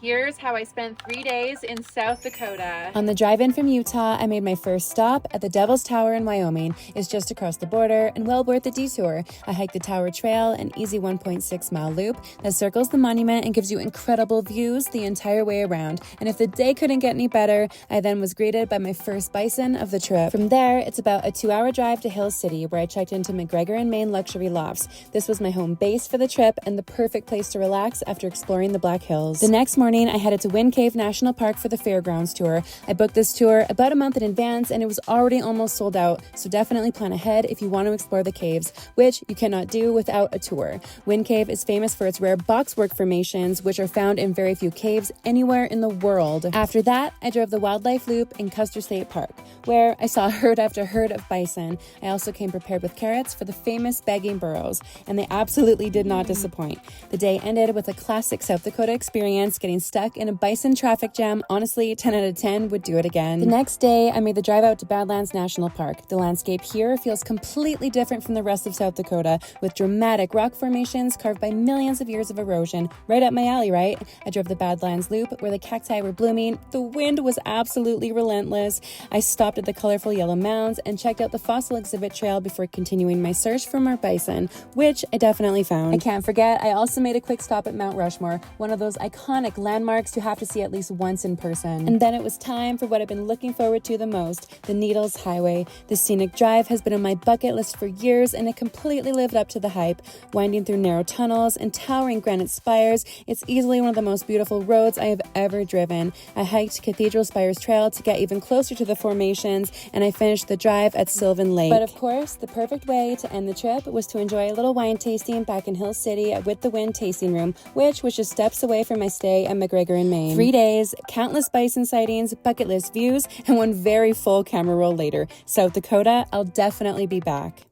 Here's how I spent 3 days in South Dakota. On the drive-in from Utah, I made my first stop at the Devil's Tower in Wyoming. It's just across the border and well worth the detour. I hiked the Tower Trail, an easy 1.6-mile loop that circles the monument and gives you incredible views the entire way around. And if the day couldn't get any better, I then was greeted by my first bison of the trip. From there, it's about a 2-hour drive to Hill City, where I checked into McGregor and Main Luxury Lofts. This was my home base for the trip and the perfect place to relax after exploring the Black Hills. The next morning, I headed to Wind Cave National Park for the Fairgrounds tour. I booked this tour about a month in advance and it was already almost sold out, so definitely plan ahead if you want to explore the caves, which you cannot do without a tour. Wind Cave is famous for its rare boxwork formations, which are found in very few caves anywhere in the world. After that, I drove the Wildlife Loop in Custer State Park, where I saw herd after herd of bison. I also came prepared with carrots for the famous begging burros, and they absolutely did not disappoint. The day ended with a classic South Dakota experience, getting stuck in a bison traffic jam. Honestly, 10 out of 10 would do it again. The next day, I made the drive out to Badlands National Park. The landscape here feels completely different from the rest of South Dakota, with dramatic rock formations carved by millions of years of erosion. Right up my alley, right? I drove the Badlands Loop, where the cacti were blooming. The wind was absolutely relentless. I stopped at the colorful yellow mounds and checked out the fossil exhibit trail before continuing my search for more bison, which I definitely found. I can't forget, I also made a quick stop at Mount Rushmore, one of those iconic landmarks you have to see at least once in person. And then it was time for what I've been looking forward to the most, the Needles Highway. This scenic drive has been on my bucket list for years and it completely lived up to the hype. Winding through narrow tunnels and towering granite spires, it's easily one of the most beautiful roads I have ever driven. I hiked Cathedral Spires Trail to get even closer to the formations, and I finished the drive at Sylvan Lake. But of course, the perfect way to end the trip was to enjoy a little wine tasting back in Hill City at With the Wind Tasting Room, which was just steps away from my stay at McGregor in Maine. 3 days, countless bison sightings, bucket list views, and one very full camera roll later. South Dakota, I'll definitely be back.